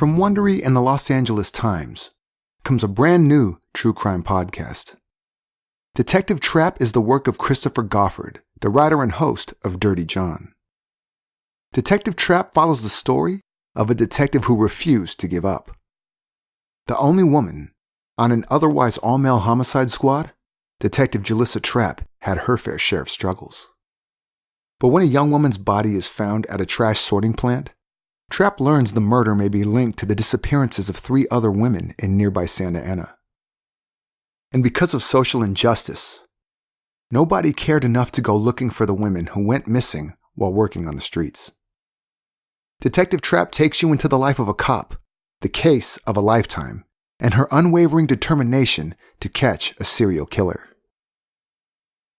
From Wondery and the Los Angeles Times comes a brand new true crime podcast. Detective Trapp is the work of Christopher Goffard, the writer and host of Dirty John. Detective Trapp follows the story of a detective who refused to give up. The only woman on an otherwise all-male homicide squad, Detective Julissa Trapp had her fair share of struggles. But when a young woman's body is found at a trash sorting plant, Trapp learns the murder may be linked to the disappearances of 3 other women in nearby Santa Ana. And because of social injustice, nobody cared enough to go looking for the women who went missing while working on the streets. Detective Trapp takes you into the life of a cop, the case of a lifetime, and her unwavering determination to catch a serial killer.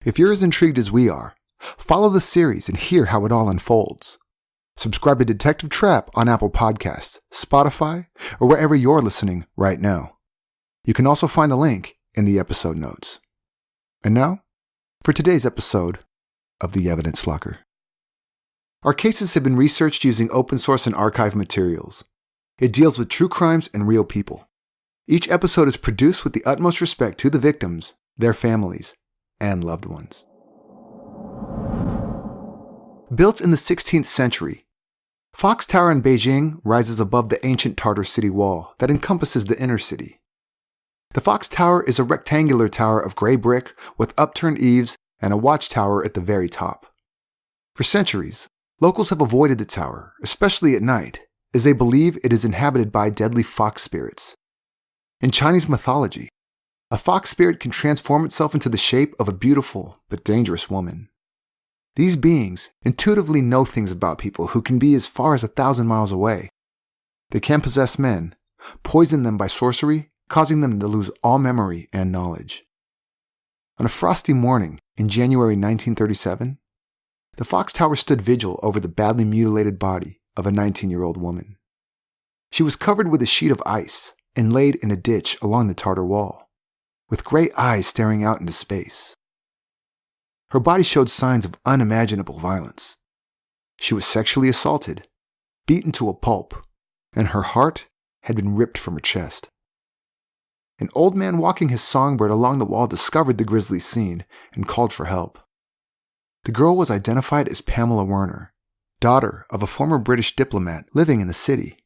If you're as intrigued as we are, follow the series and hear how it all unfolds. Subscribe to Detective Trapp on Apple Podcasts, Spotify, or wherever you're listening right now. You can also find the link in the episode notes. And now, for today's episode of The Evidence Locker. Our cases have been researched using open source and archive materials. It deals with true crimes and real people. Each episode is produced with the utmost respect to the victims, their families, and loved ones. Built in the 16th century, Fox Tower in Beijing rises above the ancient Tartar city wall that encompasses the inner city. The Fox Tower is a rectangular tower of gray brick with upturned eaves and a watchtower at the very top. For centuries, locals have avoided the tower, especially at night, as they believe it is inhabited by deadly fox spirits. In Chinese mythology, a fox spirit can transform itself into the shape of a beautiful but dangerous woman. These beings intuitively know things about people who can be as far as 1,000 miles away. They can possess men, poison them by sorcery, causing them to lose all memory and knowledge. On a frosty morning in January 1937, the Fox Tower stood vigil over the badly mutilated body of a 19-year-old woman. She was covered with a sheet of ice and laid in a ditch along the Tartar wall, with gray eyes staring out into space. Her body showed signs of unimaginable violence. She was sexually assaulted, beaten to a pulp, and her heart had been ripped from her chest. An old man walking his songbird along the wall discovered the grisly scene and called for help. The girl was identified as Pamela Werner, daughter of a former British diplomat living in the city.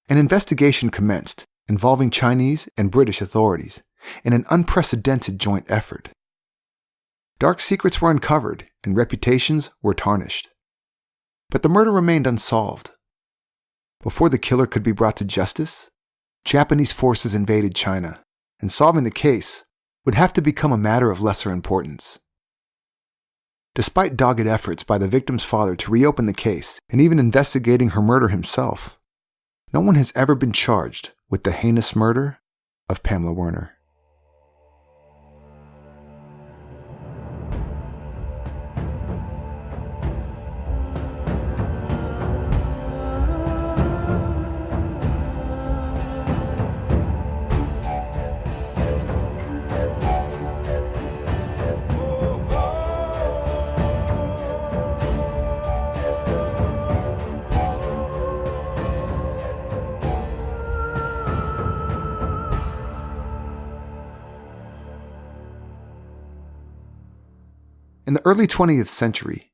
An investigation commenced involving Chinese and British authorities in an unprecedented joint effort. Dark secrets were uncovered and reputations were tarnished. But the murder remained unsolved. Before the killer could be brought to justice, Japanese forces invaded China, and solving the case would have to become a matter of lesser importance. Despite dogged efforts by the victim's father to reopen the case and even investigating her murder himself, no one has ever been charged with the heinous murder of Pamela Werner. In the early 20th century,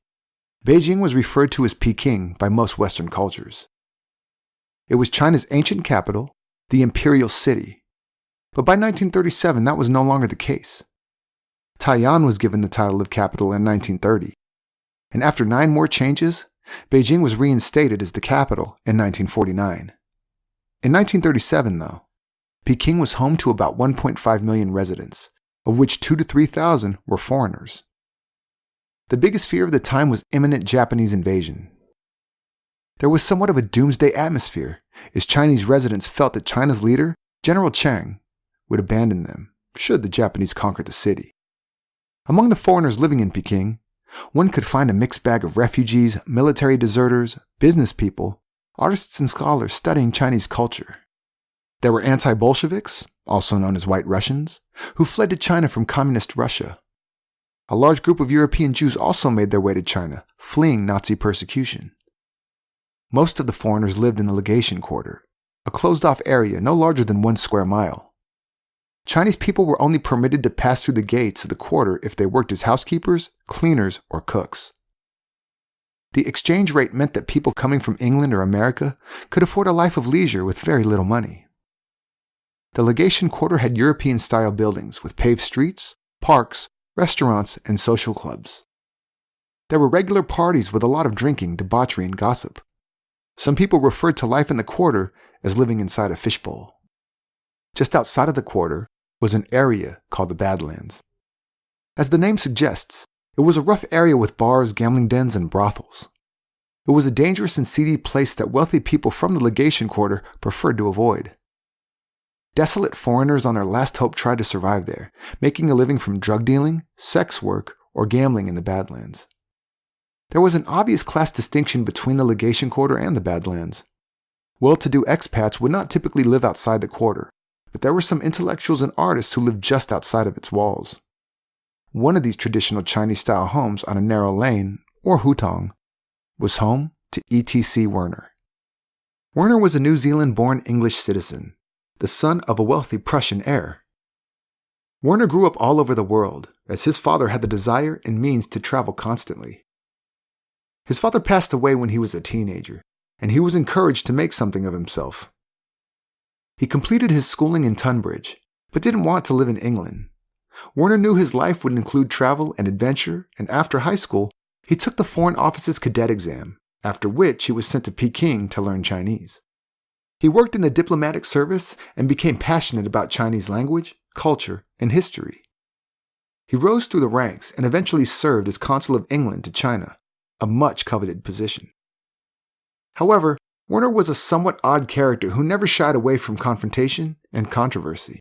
Beijing was referred to as Peking by most Western cultures. It was China's ancient capital, the imperial city, but by 1937 that was no longer the case. Taiwan was given the title of capital in 1930, and after 9 more changes, Beijing was reinstated as the capital in 1949. In 1937, though, Peking was home to about 1.5 million residents, of which 2,000 to 3,000 were foreigners. The biggest fear of the time was imminent Japanese invasion. There was somewhat of a doomsday atmosphere, as Chinese residents felt that China's leader, General Chiang, would abandon them should the Japanese conquer the city. Among the foreigners living in Peking, one could find a mixed bag of refugees, military deserters, business people, artists and scholars studying Chinese culture. There were anti-Bolsheviks, also known as White Russians, who fled to China from communist Russia. A large group of European Jews also made their way to China, fleeing Nazi persecution. Most of the foreigners lived in the Legation quarter, a closed-off area no larger than 1 square mile. Chinese people were only permitted to pass through the gates of the quarter if they worked as housekeepers, cleaners, or cooks. The exchange rate meant that people coming from England or America could afford a life of leisure with very little money. The Legation Quarter had European-style buildings with paved streets, parks, restaurants, and social clubs. There were regular parties with a lot of drinking, debauchery, and gossip. Some people referred to life in the quarter as living inside a fishbowl. Just outside of the quarter was an area called the Badlands. As the name suggests, it was a rough area with bars, gambling dens, and brothels. It was a dangerous and seedy place that wealthy people from the Legation Quarter preferred to avoid. Desolate foreigners on their last hope tried to survive there, making a living from drug dealing, sex work, or gambling in the Badlands. There was an obvious class distinction between the Legation Quarter and the Badlands. Well-to-do expats would not typically live outside the quarter, but there were some intellectuals and artists who lived just outside of its walls. One of these traditional Chinese-style homes on a narrow lane, or hutong, was home to E.T.C. Werner. Werner was a New Zealand-born English citizen, the son of a wealthy Prussian heir. Werner grew up all over the world, as his father had the desire and means to travel constantly. His father passed away when he was a teenager, and he was encouraged to make something of himself. He completed his schooling in Tunbridge, but didn't want to live in England. Werner knew his life would include travel and adventure, and after high school, he took the Foreign Office's cadet exam, after which he was sent to Peking to learn Chinese. He worked in the diplomatic service and became passionate about Chinese language, culture, and history. He rose through the ranks and eventually served as Consul of England to China, a much coveted position. However, Werner was a somewhat odd character who never shied away from confrontation and controversy.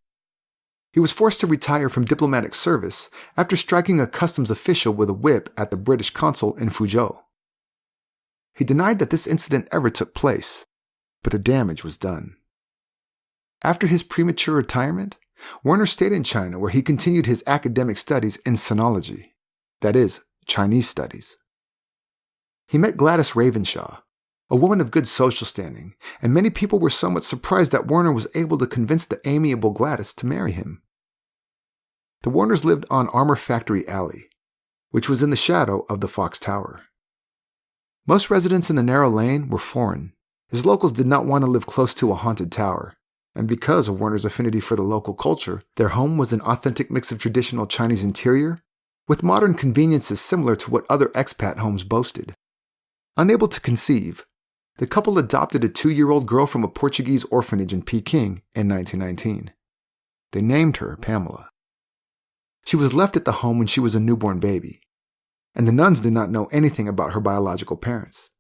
He was forced to retire from diplomatic service after striking a customs official with a whip at the British consul in Fuzhou. He denied that this incident ever took place, but the damage was done. After his premature retirement, Werner stayed in China where he continued his academic studies in sinology, that is, Chinese studies. He met Gladys Ravenshaw, a woman of good social standing, and many people were somewhat surprised that Werner was able to convince the amiable Gladys to marry him. The Werners lived on Armor Factory Alley, which was in the shadow of the Fox Tower. Most residents in the narrow lane were foreign, as locals did not want to live close to a haunted tower, and because of Werner's affinity for the local culture, their home was an authentic mix of traditional Chinese interior with modern conveniences similar to what other expat homes boasted. Unable to conceive, the couple adopted a 2-year-old girl from a Portuguese orphanage in Peking in 1919. They named her Pamela. She was left at the home when she was a newborn baby, and the nuns did not know anything about her biological parents.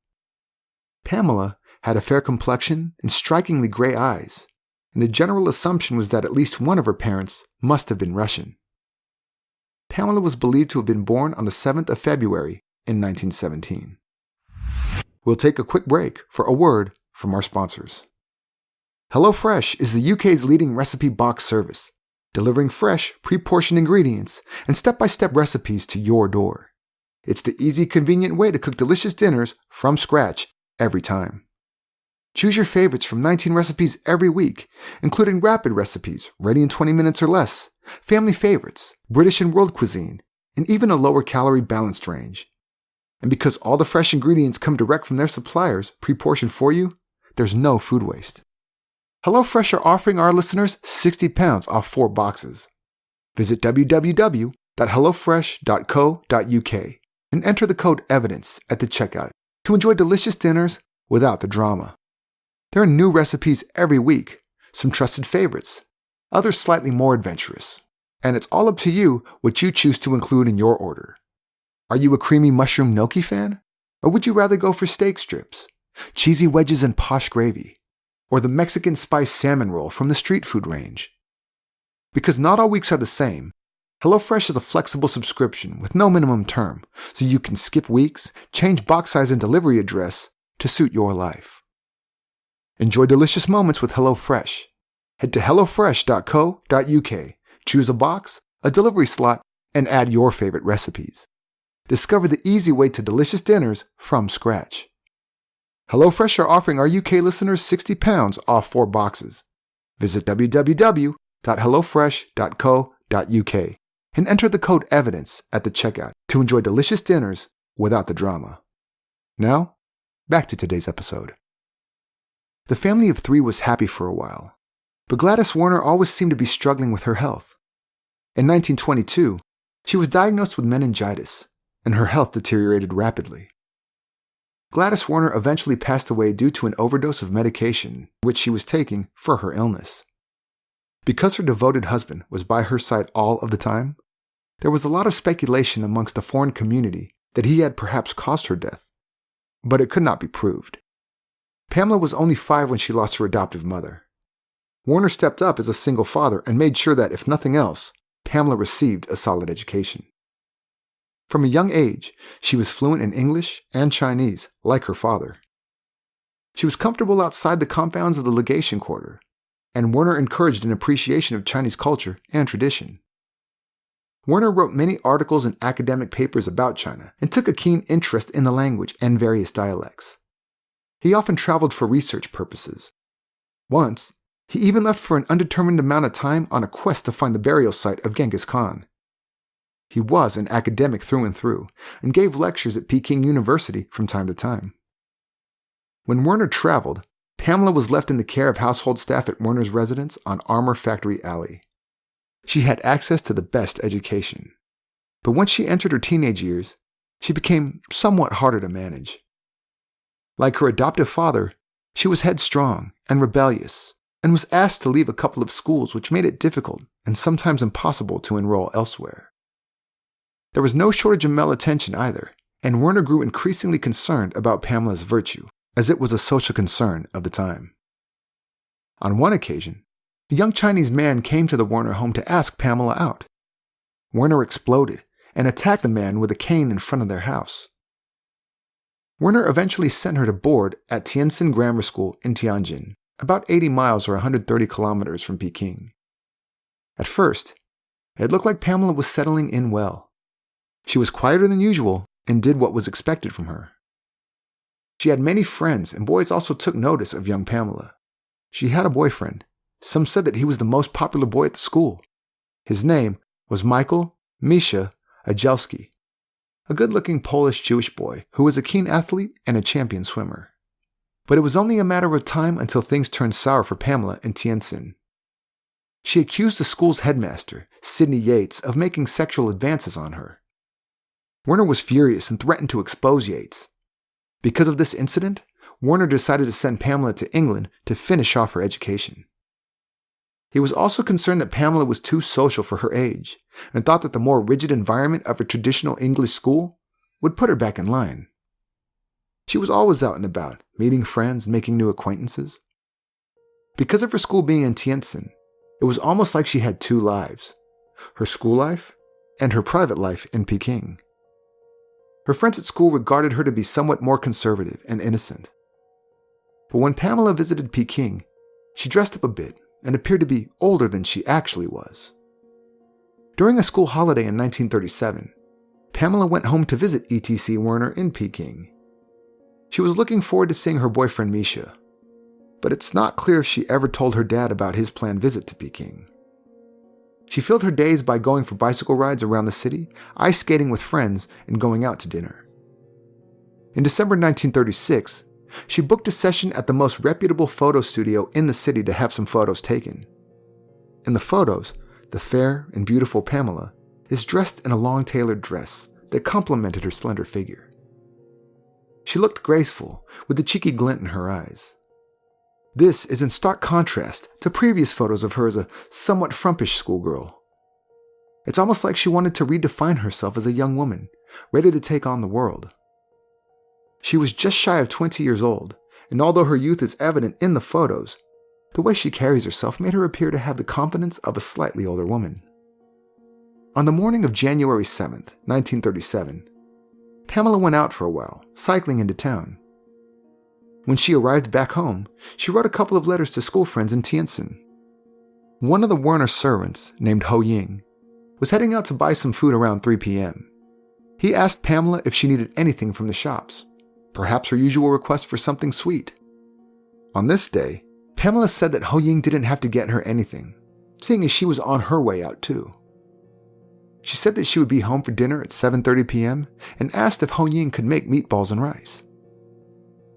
Pamela had a fair complexion and strikingly gray eyes, and the general assumption was that at least one of her parents must have been Russian. Pamela was believed to have been born on the 7th of February in 1917. We'll take a quick break for a word from our sponsors. HelloFresh is the UK's leading recipe box service, delivering fresh, pre-portioned ingredients and step-by-step recipes to your door. It's the easy, convenient way to cook delicious dinners from scratch every time. Choose your favorites from 19 recipes every week, including rapid recipes, ready in 20 minutes or less, family favorites, British and world cuisine, and even a lower-calorie balanced range. And because all the fresh ingredients come direct from their suppliers, pre-portioned for you, there's no food waste. HelloFresh are offering our listeners £60 off 4 boxes. Visit www.hellofresh.co.uk and enter the code EVIDENCE at the checkout to enjoy delicious dinners without the drama. There are new recipes every week, some trusted favorites, others slightly more adventurous, and it's all up to you what you choose to include in your order. Are you a creamy mushroom gnocchi fan? Or would you rather go for steak strips, cheesy wedges and posh gravy, or the Mexican spice salmon roll from the street food range? Because not all weeks are the same, HelloFresh is a flexible subscription with no minimum term, so you can skip weeks, change box size and delivery address to suit your life. Enjoy delicious moments with HelloFresh. Head to hellofresh.co.uk, choose a box, a delivery slot, and add your favorite recipes. Discover the easy way to delicious dinners from scratch. HelloFresh are offering our UK listeners £60 off 4 boxes. Visit www.hellofresh.co.uk and enter the code EVIDENCE at the checkout to enjoy delicious dinners without the drama. Now, back to today's episode. The family of 3 was happy for a while, but Gladys Werner always seemed to be struggling with her health. In 1922, she was diagnosed with meningitis, and her health deteriorated rapidly. Gladys Werner eventually passed away due to an overdose of medication which she was taking for her illness. Because her devoted husband was by her side all of the time, there was a lot of speculation amongst the foreign community that he had perhaps caused her death, but it could not be proved. Pamela was only 5 when she lost her adoptive mother. Werner stepped up as a single father and made sure that, if nothing else, Pamela received a solid education. From a young age, she was fluent in English and Chinese, like her father. She was comfortable outside the compounds of the Legation quarter, and Werner encouraged an appreciation of Chinese culture and tradition. Werner wrote many articles and academic papers about China and took a keen interest in the language and various dialects. He often traveled for research purposes. Once, he even left for an undetermined amount of time on a quest to find the burial site of Genghis Khan. He was an academic through and through, and gave lectures at Peking University from time to time. When Werner traveled, Pamela was left in the care of household staff at Werner's residence on Armour Factory Alley. She had access to the best education. But once she entered her teenage years, she became somewhat harder to manage. Like her adoptive father, she was headstrong and rebellious, and was asked to leave a couple of schools, which made it difficult and sometimes impossible to enroll elsewhere. There was no shortage of malattention either, and Werner grew increasingly concerned about Pamela's virtue, as it was a social concern of the time. On one occasion, a young Chinese man came to the Werner home to ask Pamela out. Werner exploded and attacked the man with a cane in front of their house. Werner eventually sent her to board at Tientsin Grammar School in Tianjin, about 80 miles or 130 kilometers from Peking. At first, it looked like Pamela was settling in well. She was quieter than usual and did what was expected from her. She had many friends, and boys also took notice of young Pamela. She had a boyfriend. Some said that he was the most popular boy at the school. His name was Michael Misha Ajelski, a good-looking Polish Jewish boy who was a keen athlete and a champion swimmer. But it was only a matter of time until things turned sour for Pamela in Tientsin. She accused the school's headmaster, Sidney Yates, of making sexual advances on her. Werner was furious and threatened to expose Yates. Because of this incident, Werner decided to send Pamela to England to finish off her education. He was also concerned that Pamela was too social for her age, and thought that the more rigid environment of a traditional English school would put her back in line. She was always out and about, meeting friends and making new acquaintances. Because of her school being in Tientsin, it was almost like she had 2 lives, her school life and her private life in Peking. Her friends at school regarded her to be somewhat more conservative and innocent. But when Pamela visited Peking, she dressed up a bit and appeared to be older than she actually was. During a school holiday in 1937, Pamela went home to visit ETC Werner in Peking. She was looking forward to seeing her boyfriend Misha, but it's not clear if she ever told her dad about his planned visit to Peking. She filled her days by going for bicycle rides around the city, ice skating with friends, and going out to dinner. In December 1936, she booked a session at the most reputable photo studio in the city to have some photos taken. In the photos, the fair and beautiful Pamela is dressed in a long tailored dress that complemented her slender figure. She looked graceful, with a cheeky glint in her eyes. This is in stark contrast to previous photos of her as a somewhat frumpish schoolgirl. It's almost like she wanted to redefine herself as a young woman, ready to take on the world. She was just shy of 20 years old, and although her youth is evident in the photos, the way she carries herself made her appear to have the confidence of a slightly older woman. On the morning of January 7th, 1937, Pamela went out for a while, cycling into town. When she arrived back home, she wrote a couple of letters to school friends in Tientsin. One of the Werner servants, named Ho Ying, was heading out to buy some food around 3 p.m. He asked Pamela if she needed anything from the shops. perhaps her usual request for something sweet. On this day, Pamela said that Ho Ying didn't have to get her anything, seeing as she was on her way out too. She said that she would be home for dinner at 7:30 p.m. and asked if Ho Ying could make meatballs and rice.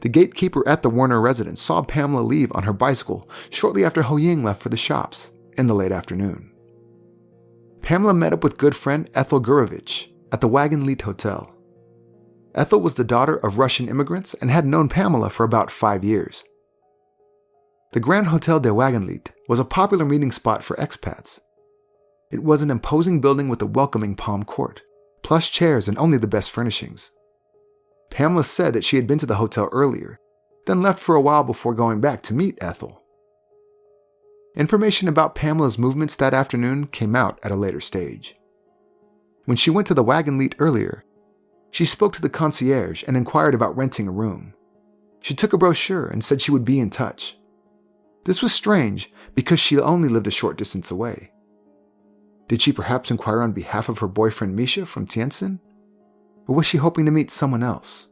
The gatekeeper at the Werner residence saw Pamela leave on her bicycle shortly after Ho Ying left for the shops in the late afternoon. Pamela met up with good friend Ethel Gurovich at the Wagenlied Hotel. Ethel was the daughter of Russian immigrants and had known Pamela for about 5 years. The Grand Hotel de Wagenlied was a popular meeting spot for expats. It was an imposing building with a welcoming palm court, plush chairs, and only the best furnishings. Pamela said that she had been to the hotel earlier, then left for a while before going back to meet Ethel. Information about Pamela's movements that afternoon came out at a later stage. When she went to the Wagenlied earlier, she spoke to the concierge and inquired about renting a room. She took a brochure and said she would be in touch. This was strange because she only lived a short distance away. Did she perhaps inquire on behalf of her boyfriend Misha from Tientsin? Or was she hoping to meet someone else?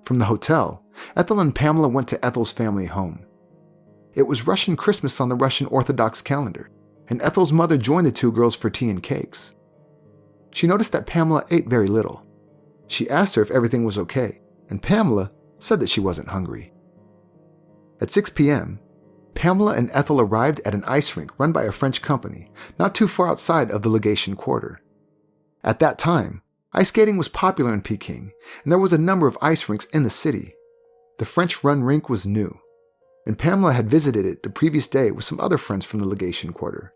From the hotel, Ethel and Pamela went to Ethel's family home. It was Russian Christmas on the Russian Orthodox calendar, and Ethel's mother joined the two girls for tea and cakes. She noticed that Pamela ate very little. She asked her if everything was okay, and Pamela said that she wasn't hungry. At 6 p.m., Pamela and Ethel arrived at an ice rink run by a French company not too far outside of the Legation quarter. At that time, ice skating was popular in Peking, and there was a number of ice rinks in the city. The French-run rink was new, and Pamela had visited it the previous day with some other friends from the Legation quarter.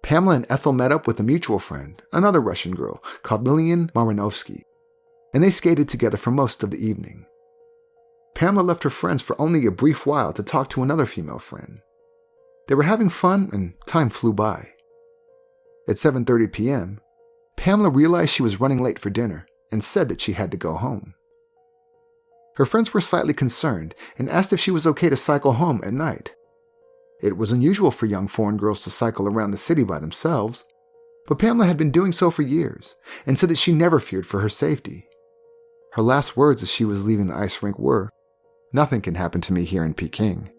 Pamela and Ethel met up with a mutual friend, another Russian girl called Lilian Marinovsky, and they skated together for most of the evening. Pamela left her friends for only a brief while to talk to another female friend. They were having fun and time flew by. At 7:30 p.m., Pamela realized she was running late for dinner and said that she had to go home. Her friends were slightly concerned and asked if she was okay to cycle home at night. It was unusual for young foreign girls to cycle around the city by themselves, but Pamela had been doing so for years and said that she never feared for her safety. Her last words as she was leaving the ice rink were, "Nothing can happen to me here in Peking."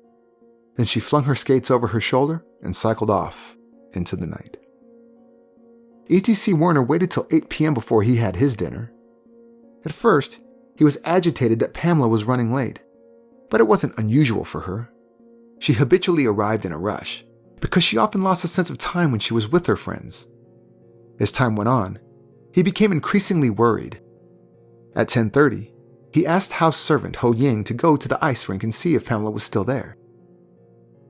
Then she flung her skates over her shoulder and cycled off into the night. ETC Werner waited till 8 p.m. before he had his dinner. At first, he was agitated that Pamela was running late, but it wasn't unusual for her. She habitually arrived in a rush, because she often lost a sense of time when she was with her friends. As time went on, he became increasingly worried. At 10:30, he asked house servant Ho Ying to go to the ice rink and see if Pamela was still there.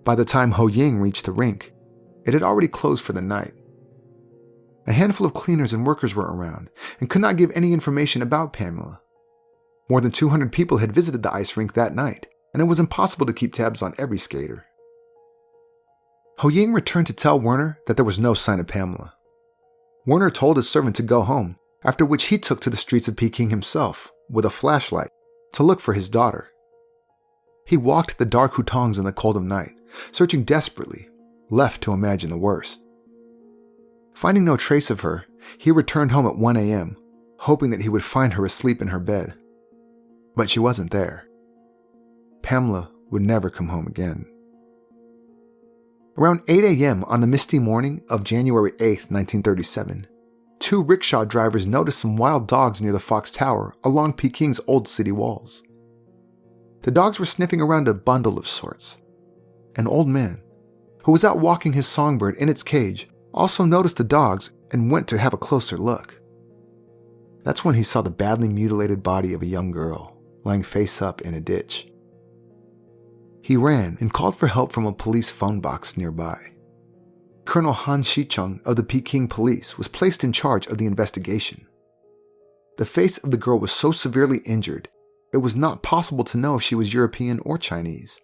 By the time Ho Ying reached the rink, it had already closed for the night. A handful of cleaners and workers were around and could not give any information about Pamela. More than 200 people had visited the ice rink that night, and it was impossible to keep tabs on every skater. Ho Ying returned to tell Werner that there was no sign of Pamela. Werner told his servant to go home, after which he took to the streets of Peking himself, with a flashlight, to look for his daughter. He walked the dark hutongs in the cold of night, searching desperately, left to imagine the worst. Finding no trace of her, he returned home at 1 a.m., hoping that he would find her asleep in her bed. But she wasn't there. Pamela would never come home again. Around 8 a.m. on the misty morning of January 8, 1937, two rickshaw drivers noticed some wild dogs near the Fox Tower along Peking's old city walls. The dogs were sniffing around a bundle of sorts. An old man, who was out walking his songbird in its cage, also noticed the dogs and went to have a closer look. That's when he saw the badly mutilated body of a young girl lying face up in a ditch. He ran and called for help from a police phone box nearby. Colonel Han Shicheng of the Peking police was placed in charge of the investigation. The face of the girl was so severely injured, it was not possible to know if she was European or Chinese.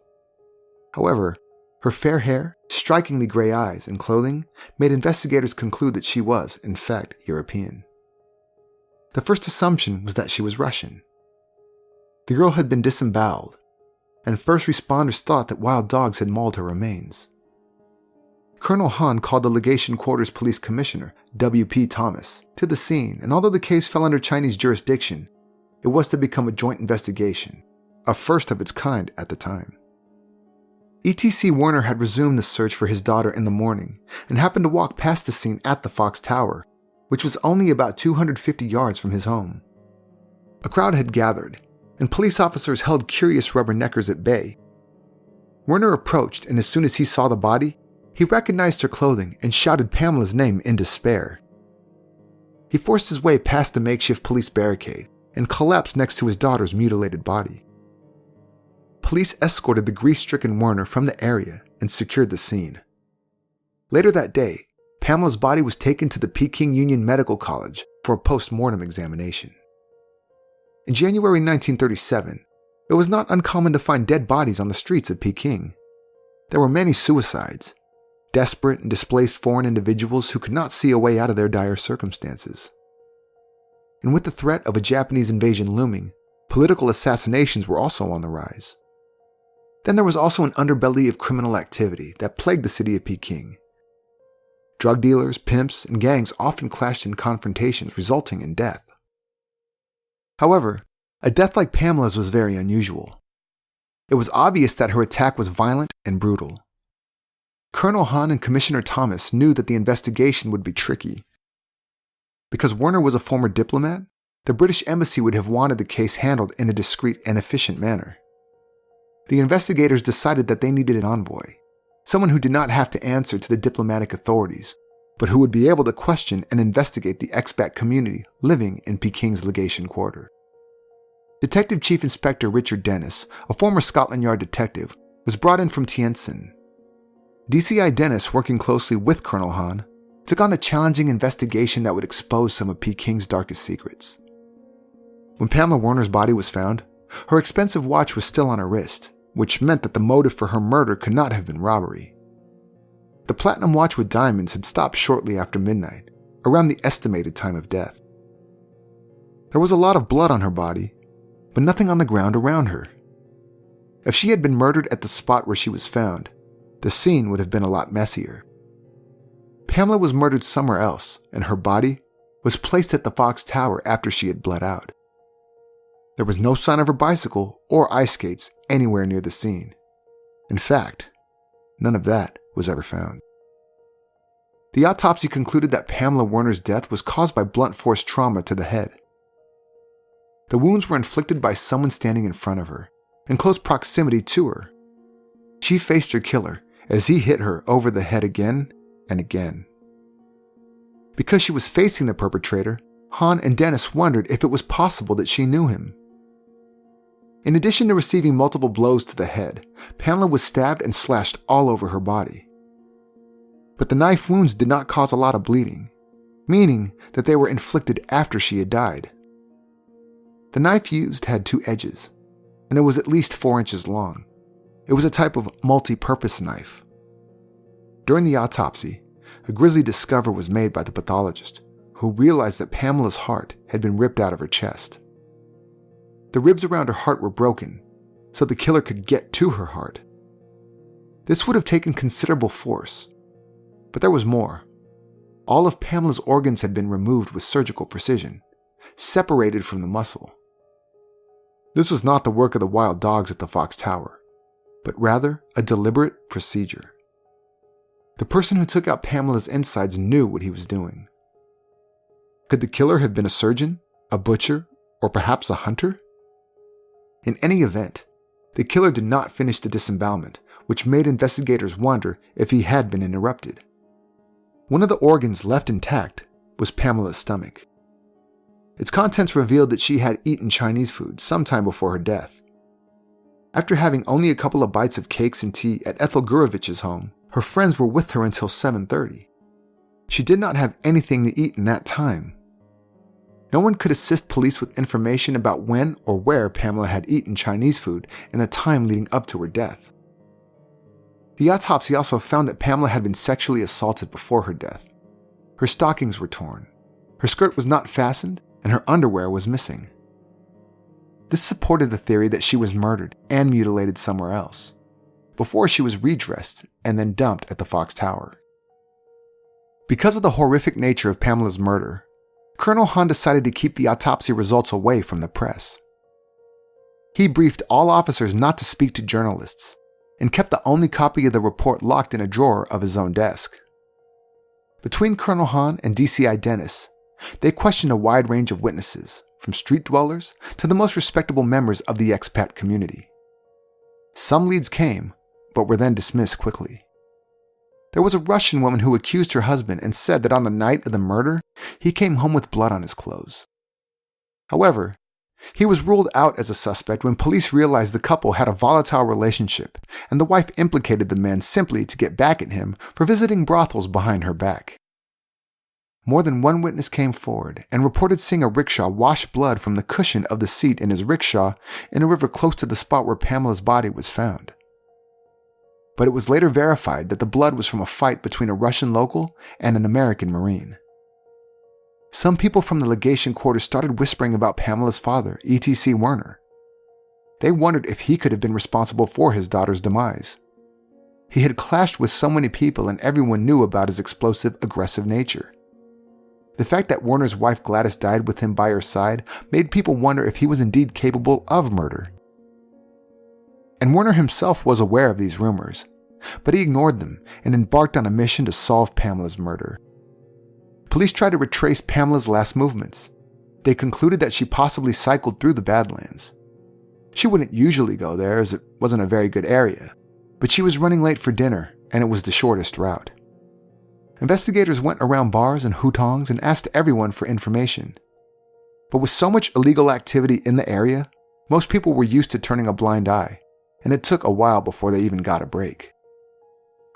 However, her fair hair, strikingly gray eyes, and clothing made investigators conclude that she was, in fact, European. The first assumption was that she was Russian. The girl had been disemboweled, and first responders thought that wild dogs had mauled her remains. Colonel Han called the Legation Quarters Police Commissioner, W.P. Thomas, to the scene, and although the case fell under Chinese jurisdiction, it was to become a joint investigation, a first of its kind at the time. ETC Werner had resumed the search for his daughter in the morning and happened to walk past the scene at the Fox Tower, which was only about 250 yards from his home. A crowd had gathered, and police officers held curious rubberneckers at bay. Werner approached, and as soon as he saw the body, he recognized her clothing and shouted Pamela's name in despair. He forced his way past the makeshift police barricade and collapsed next to his daughter's mutilated body. Police escorted the grief-stricken Werner from the area and secured the scene. Later that day, Pamela's body was taken to the Peking Union Medical College for a post-mortem examination. In January 1937, it was not uncommon to find dead bodies on the streets of Peking. There were many suicides, desperate and displaced foreign individuals who could not see a way out of their dire circumstances. And with the threat of a Japanese invasion looming, political assassinations were also on the rise. Then there was also an underbelly of criminal activity that plagued the city of Peking. Drug dealers, pimps, and gangs often clashed in confrontations, resulting in death. However, a death like Pamela's was very unusual. It was obvious that her attack was violent and brutal. Colonel Han and Commissioner Thomas knew that the investigation would be tricky. Because Werner was a former diplomat, the British Embassy would have wanted the case handled in a discreet and efficient manner. The investigators decided that they needed an envoy, someone who did not have to answer to the diplomatic authorities, but who would be able to question and investigate the expat community living in Peking's Legation quarter. Detective Chief Inspector Richard Dennis, a former Scotland Yard detective, was brought in from Tientsin. DCI Dennis, working closely with Colonel Han, took on the challenging investigation that would expose some of Peking's darkest secrets. When Pamela Werner's body was found, her expensive watch was still on her wrist, which meant that the motive for her murder could not have been robbery. The platinum watch with diamonds had stopped shortly after midnight, around the estimated time of death. There was a lot of blood on her body, but nothing on the ground around her. If she had been murdered at the spot where she was found, the scene would have been a lot messier. Pamela was murdered somewhere else, and her body was placed at the Fox Tower after she had bled out. There was no sign of her bicycle or ice skates anywhere near the scene. In fact, none of that was ever found. The autopsy concluded that Pamela Werner's death was caused by blunt force trauma to the head. The wounds were inflicted by someone standing in front of her, in close proximity to her. She faced her killer as he hit her over the head again and again. Because she was facing the perpetrator, Han and Dennis wondered if it was possible that she knew him. In addition to receiving multiple blows to the head, Pamela was stabbed and slashed all over her body. But the knife wounds did not cause a lot of bleeding, meaning that they were inflicted after she had died. The knife used had 2 edges, and it was at least 4 inches long. It was a type of multi-purpose knife. During the autopsy, a grisly discovery was made by the pathologist, who realized that Pamela's heart had been ripped out of her chest. The ribs around her heart were broken, so the killer could get to her heart. This would have taken considerable force, but there was more. All of Pamela's organs had been removed with surgical precision, separated from the muscle. This was not the work of the wild dogs at the Fox Tower, but rather a deliberate procedure. The person who took out Pamela's insides knew what he was doing. Could the killer have been a surgeon, a butcher, or perhaps a hunter? In any event, the killer did not finish the disembowelment, which made investigators wonder if he had been interrupted. One of the organs left intact was Pamela's stomach. Its contents revealed that she had eaten Chinese food sometime before her death. After having only a couple of bites of cakes and tea at Ethel Gurovich's home, her friends were with her until 7:30. She did not have anything to eat in that time. No one could assist police with information about when or where Pamela had eaten Chinese food in the time leading up to her death. The autopsy also found that Pamela had been sexually assaulted before her death. Her stockings were torn, her skirt was not fastened, and her underwear was missing. This supported the theory that she was murdered and mutilated somewhere else, before she was redressed and then dumped at the Fox Tower. Because of the horrific nature of Pamela's murder, Colonel Han decided to keep the autopsy results away from the press. He briefed all officers not to speak to journalists and kept the only copy of the report locked in a drawer of his own desk. Between Colonel Han and DCI Dennis, they questioned a wide range of witnesses, from street dwellers to the most respectable members of the expat community. Some leads came, but were then dismissed quickly. There was a Russian woman who accused her husband and said that on the night of the murder, he came home with blood on his clothes. However, he was ruled out as a suspect when police realized the couple had a volatile relationship, and the wife implicated the man simply to get back at him for visiting brothels behind her back. More than one witness came forward and reported seeing a rickshaw wash blood from the cushion of the seat in his rickshaw in a river close to the spot where Pamela's body was found. But it was later verified that the blood was from a fight between a Russian local and an American Marine. Some people from the Legation quarters started whispering about Pamela's father, etc. Werner. They wondered if he could have been responsible for his daughter's demise. He had clashed with so many people and everyone knew about his explosive, aggressive nature. The fact that Werner's wife Gladys died with him by her side made people wonder if he was indeed capable of murder. And Werner himself was aware of these rumors, but he ignored them and embarked on a mission to solve Pamela's murder. Police tried to retrace Pamela's last movements. They concluded that she possibly cycled through the Badlands. She wouldn't usually go there as it wasn't a very good area, but she was running late for dinner and it was the shortest route. Investigators went around bars and hutongs and asked everyone for information. But with so much illegal activity in the area, most people were used to turning a blind eye, and it took a while before they even got a break.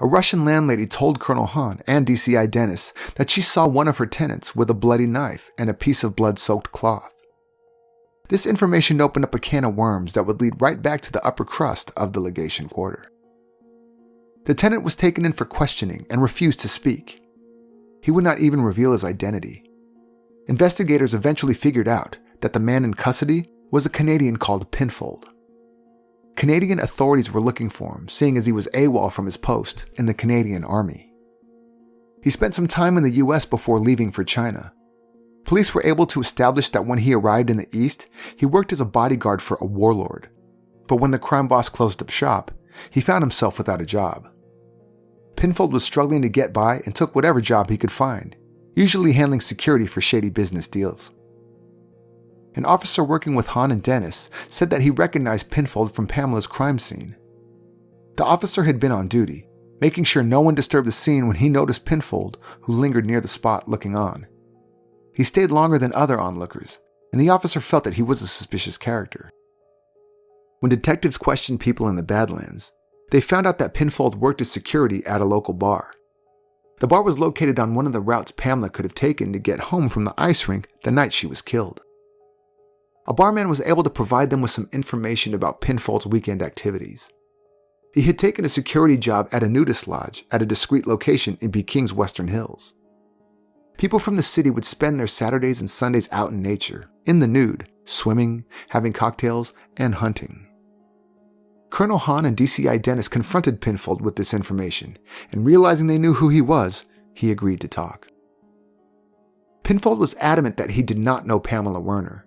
A Russian landlady told Colonel Han and DCI Dennis that she saw one of her tenants with a bloody knife and a piece of blood-soaked cloth. This information opened up a can of worms that would lead right back to the upper crust of the Legation quarter. The tenant was taken in for questioning and refused to speak. He would not even reveal his identity. Investigators eventually figured out that the man in custody was a Canadian called Pinfold. Canadian authorities were looking for him, seeing as he was AWOL from his post in the Canadian Army. He spent some time in the US before leaving for China. Police were able to establish that when he arrived in the East, he worked as a bodyguard for a warlord. But when the crime boss closed up shop, he found himself without a job. Pinfold was struggling to get by and took whatever job he could find, usually handling security for shady business deals. An officer working with Han and Dennis said that he recognized Pinfold from Pamela's crime scene. The officer had been on duty, making sure no one disturbed the scene when he noticed Pinfold, who lingered near the spot looking on. He stayed longer than other onlookers, and the officer felt that he was a suspicious character. When detectives questioned people in the Badlands, they found out that Pinfold worked as security at a local bar. The bar was located on one of the routes Pamela could have taken to get home from the ice rink the night she was killed. A barman was able to provide them with some information about Pinfold's weekend activities. He had taken a security job at a nudist lodge at a discreet location in Peking's Western Hills. People from the city would spend their Saturdays and Sundays out in nature, in the nude, swimming, having cocktails, and hunting. Colonel Han and DCI Dennis confronted Pinfold with this information, and realizing they knew who he was, he agreed to talk. Pinfold was adamant that he did not know Pamela Werner.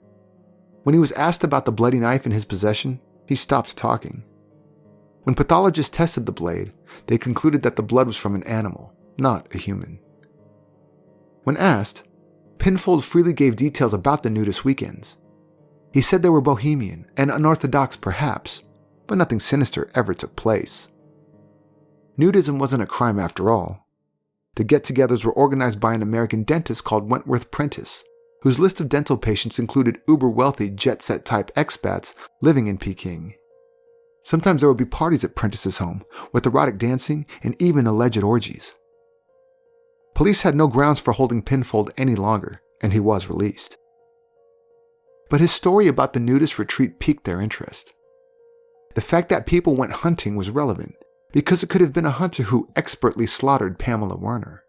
When he was asked about the bloody knife in his possession, he stopped talking. When pathologists tested the blade, they concluded that the blood was from an animal, not a human. When asked, Pinfold freely gave details about the nudist weekends. He said they were bohemian and unorthodox perhaps, but nothing sinister ever took place. Nudism wasn't a crime after all. The get-togethers were organized by an American dentist called Wentworth Prentice, whose list of dental patients included uber-wealthy jet-set type expats living in Peking. Sometimes there would be parties at Prentice's home, with erotic dancing and even alleged orgies. Police had no grounds for holding Pinfold any longer, and he was released. But his story about the nudist retreat piqued their interest. The fact that people went hunting was relevant, because it could have been a hunter who expertly slaughtered Pamela Werner.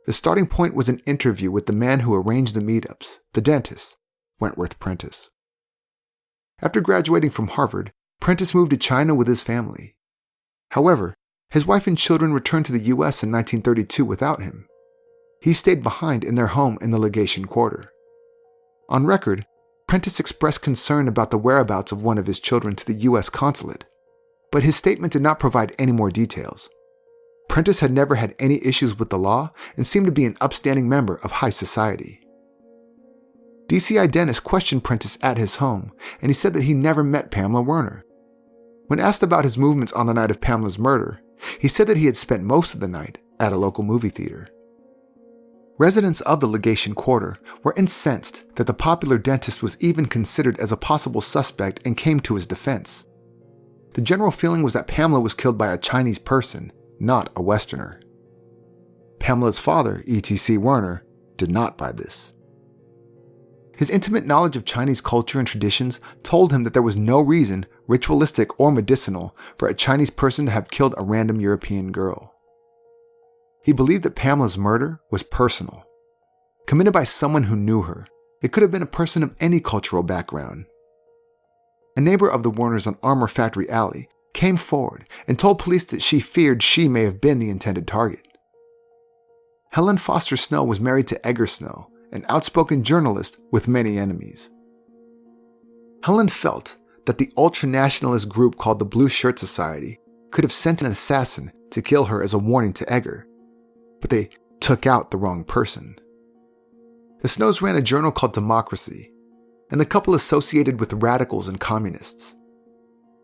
The starting point was an interview with the man who arranged the meetups, the dentist, Wentworth Prentice. After graduating from Harvard, Prentice moved to China with his family. However, his wife and children returned to the US in 1932 without him. He stayed behind in their home in the Legation quarter. On record, Prentice expressed concern about the whereabouts of one of his children to the U.S. consulate, but his statement did not provide any more details. Prentice had never had any issues with the law and seemed to be an upstanding member of high society. DCI Dennis questioned Prentice at his home, and he said that he never met Pamela Werner. When asked about his movements on the night of Pamela's murder, he said that he had spent most of the night at a local movie theater. Residents of the Legation quarter were incensed that the popular dentist was even considered as a possible suspect and came to his defense. The general feeling was that Pamela was killed by a Chinese person, not a Westerner. Pamela's father, E.T.C. Werner, did not buy this. His intimate knowledge of Chinese culture and traditions told him that there was no reason, ritualistic or medicinal, for a Chinese person to have killed a random European girl. He believed that Pamela's murder was personal, committed by someone who knew her. It could have been a person of any cultural background. A neighbor of the Werners on Armour Factory Alley came forward and told police that she feared she may have been the intended target. Helen Foster Snow was married to Edgar Snow, an outspoken journalist with many enemies. Helen felt that the ultra-nationalist group called the Blue Shirt Society could have sent an assassin to kill her as a warning to Edgar, but they took out the wrong person. The Snows ran a journal called Democracy, and the couple associated with radicals and communists.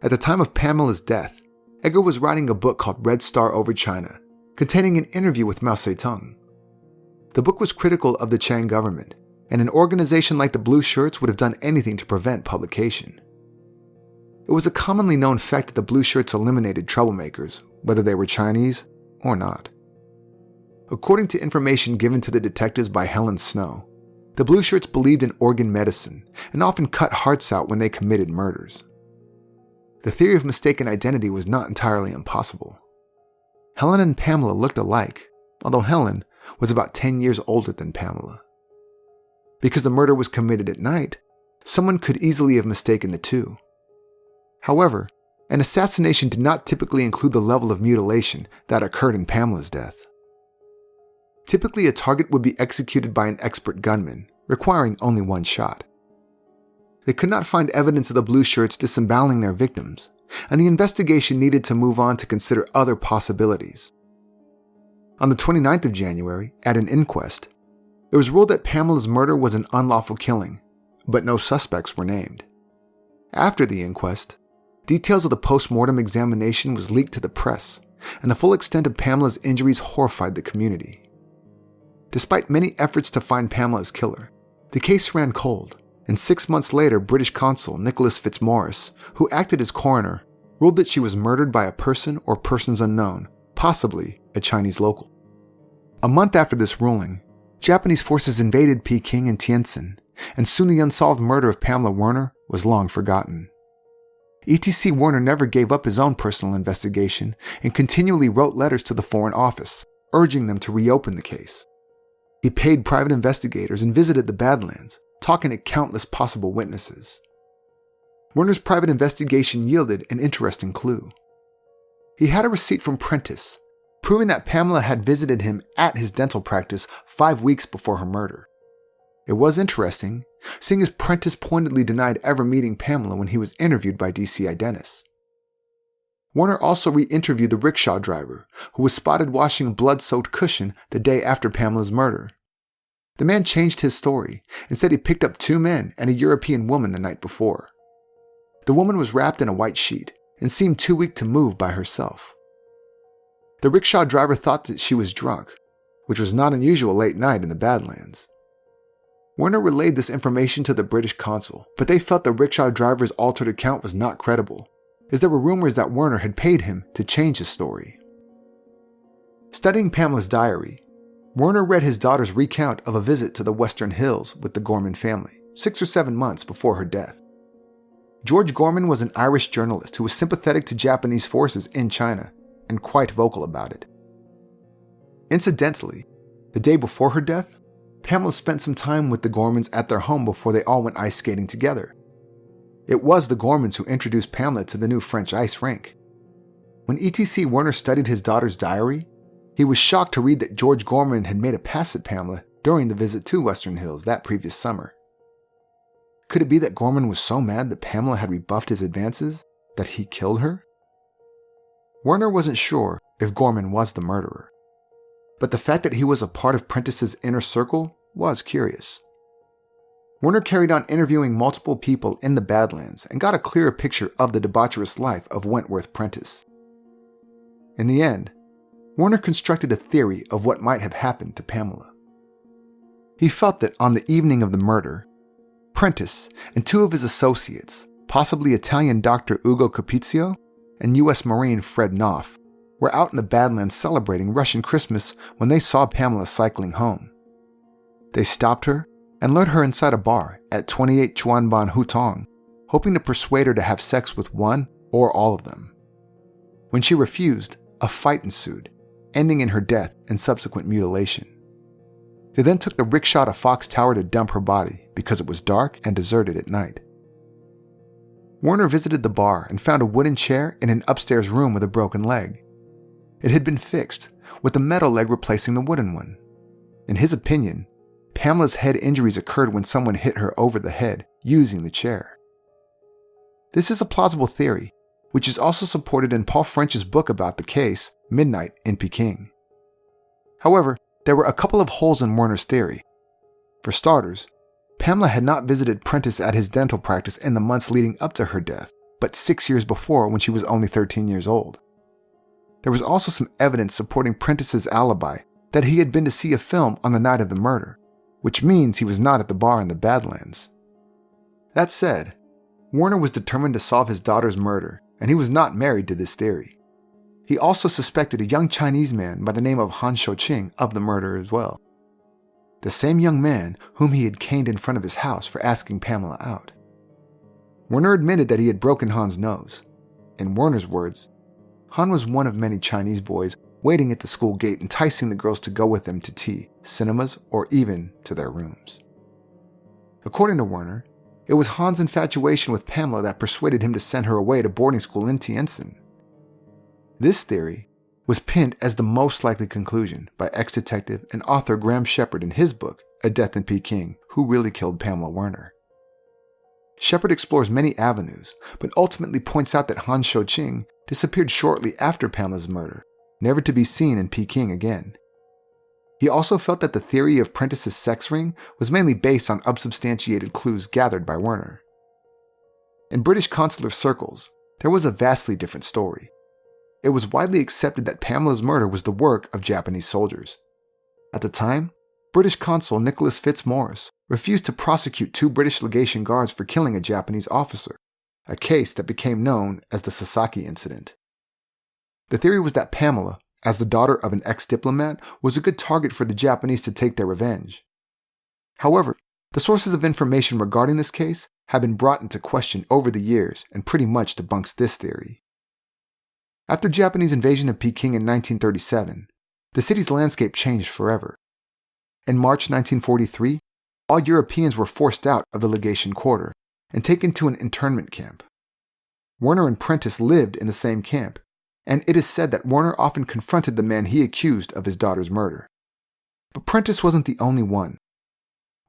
At the time of Pamela's death, Edgar was writing a book called Red Star Over China, containing an interview with Mao Zedong. The book was critical of the Chiang government, and an organization like the Blue Shirts would have done anything to prevent publication. It was a commonly known fact that the Blue Shirts eliminated troublemakers, whether they were Chinese or not. According to information given to the detectives by Helen Snow, the Blue Shirts believed in organ medicine and often cut hearts out when they committed murders. The theory of mistaken identity was not entirely impossible. Helen and Pamela looked alike, although Helen was about 10 years older than Pamela. Because the murder was committed at night, someone could easily have mistaken the two. However, an assassination did not typically include the level of mutilation that occurred in Pamela's death. Typically, a target would be executed by an expert gunman, requiring only one shot. They could not find evidence of the Blue Shirts disemboweling their victims, and the investigation needed to move on to consider other possibilities. On the 29th of January, at an inquest, it was ruled that Pamela's murder was an unlawful killing, but no suspects were named. After the inquest, details of the post-mortem examination was leaked to the press, and the full extent of Pamela's injuries horrified the community. Despite many efforts to find Pamela's killer, the case ran cold, and 6 months later, British consul Nicholas Fitzmaurice, who acted as coroner, ruled that she was murdered by a person or persons unknown, possibly a Chinese local. A month after this ruling, Japanese forces invaded Peking and Tientsin, and soon the unsolved murder of Pamela Werner was long forgotten. E.T.C. Werner never gave up his own personal investigation and continually wrote letters to the Foreign Office, urging them to reopen the case. He paid private investigators and visited the Badlands, talking to countless possible witnesses. Werner's private investigation yielded an interesting clue. He had a receipt from Prentice, proving that Pamela had visited him at his dental practice 5 weeks before her murder. It was interesting, seeing as Prentice pointedly denied ever meeting Pamela when he was interviewed by DCI Dennis. Werner also re-interviewed the rickshaw driver, who was spotted washing a blood-soaked cushion the day after Pamela's murder. The man changed his story and said he picked up 2 men and a European woman the night before. The woman was wrapped in a white sheet and seemed too weak to move by herself. The rickshaw driver thought that she was drunk, which was not unusual late night in the Badlands. Werner relayed this information to the British consul, but they felt the rickshaw driver's altered account was not credible, as there were rumors that Werner had paid him to change his story. Studying Pamela's diary, Werner read his daughter's recount of a visit to the Western Hills with the Gorman family, 6 or 7 months before her death. George Gorman was an Irish journalist who was sympathetic to Japanese forces in China and quite vocal about it. Incidentally, the day before her death, Pamela spent some time with the Gormans at their home before they all went ice skating together. It was the Gormans who introduced Pamela to the new French ice rink. When E.T.C. Werner studied his daughter's diary, He was shocked to read that George Gorman had made a pass at Pamela during the visit to Western Hills that previous summer. Could it be that Gorman was so mad that Pamela had rebuffed his advances that he killed her? Werner wasn't sure if Gorman was the murderer, but the fact that he was a part of Prentice's inner circle was curious. Werner carried on interviewing multiple people in the Badlands and got a clearer picture of the debaucherous life of Wentworth Prentice. In the end, Werner constructed a theory of what might have happened to Pamela. He felt that on the evening of the murder, Prentice and two of his associates, possibly Italian Dr. Ugo Capizio and U.S. Marine Fred Knopf, were out in the Badlands celebrating Russian Christmas when they saw Pamela cycling home. They stopped her and led her inside a bar at 28 Chuanban Hutong, hoping to persuade her to have sex with one or all of them. When she refused, a fight ensued, ending in her death and subsequent mutilation. They then took the rickshaw to Fox Tower to dump her body because it was dark and deserted at night. Werner visited the bar and found a wooden chair in an upstairs room with a broken leg. It had been fixed, with the metal leg replacing the wooden one. In his opinion, Pamela's head injuries occurred when someone hit her over the head using the chair. This is a plausible theory, which is also supported in Paul French's book about the case, Midnight in Peking. However, there were a couple of holes in Werner's theory. For starters, Pamela had not visited Prentice at his dental practice in the months leading up to her death, but 6 years before when she was only 13 years old. There was also some evidence supporting Prentice's alibi that he had been to see a film on the night of the murder, which means he was not at the bar in the Badlands. That said, Werner was determined to solve his daughter's murder, and he was not married to this theory. He also suspected a young Chinese man by the name of Han Shouqing of the murder as well. The same young man whom he had caned in front of his house for asking Pamela out. Werner admitted that he had broken Han's nose. In Werner's words, Han was one of many Chinese boys waiting at the school gate enticing the girls to go with them to tea, cinemas, or even to their rooms. According to Werner, it was Han's infatuation with Pamela that persuaded him to send her away to boarding school in Tientsin. This theory was pinned as the most likely conclusion by ex-detective and author Graham Shepard in his book, A Death in Peking, Who Really Killed Pamela Werner. Shepard explores many avenues, but ultimately points out that Han Shouqing disappeared shortly after Pamela's murder, never to be seen in Peking again. He also felt that the theory of Prentice's sex ring was mainly based on unsubstantiated clues gathered by Werner. In British consular circles, there was a vastly different story. It was widely accepted that Pamela's murder was the work of Japanese soldiers. At the time, British consul Nicholas Fitzmaurice refused to prosecute 2 British legation guards for killing a Japanese officer, a case that became known as the Sasaki incident. The theory was that Pamela, as the daughter of an ex-diplomat, was a good target for the Japanese to take their revenge. However, the sources of information regarding this case have been brought into question over the years and pretty much debunks this theory. After Japanese invasion of Peking in 1937, the city's landscape changed forever. In March 1943, all Europeans were forced out of the Legation quarter and taken to an internment camp. Werner and Prentice lived in the same camp, and it is said that Werner often confronted the man he accused of his daughter's murder. But Prentice wasn't the only one.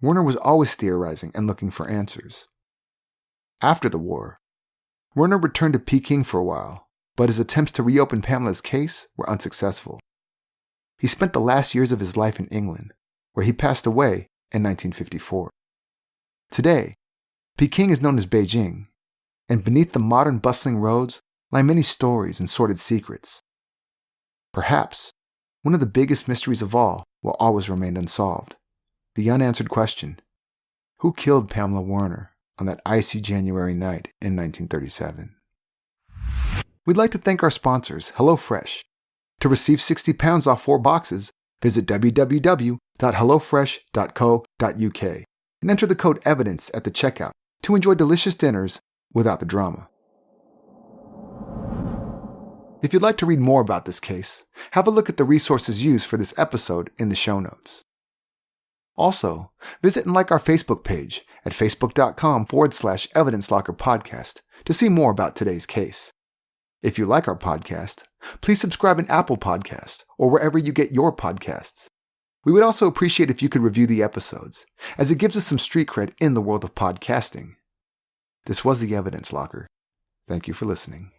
Werner was always theorizing and looking for answers. After the war, Werner returned to Peking for a while, but his attempts to reopen Pamela's case were unsuccessful. He spent the last years of his life in England, where he passed away in 1954. Today, Peking is known as Beijing, and beneath the modern bustling roads lie many stories and sordid secrets. Perhaps one of the biggest mysteries of all will always remain unsolved. The unanswered question: who killed Pamela Werner on that icy January night in 1937? We'd like to thank our sponsors, HelloFresh. To receive 60 pounds off 4 boxes, visit www.hellofresh.co.uk and enter the code EVIDENCE at the checkout to enjoy delicious dinners without the drama. If you'd like to read more about this case, have a look at the resources used for this episode in the show notes. Also, visit and like our Facebook page at facebook.com/Evidence Locker Podcast to see more about today's case. If you like our podcast, please subscribe in Apple Podcasts or wherever you get your podcasts. We would also appreciate if you could review the episodes, as it gives us some street cred in the world of podcasting. This was The Evidence Locker. Thank you for listening.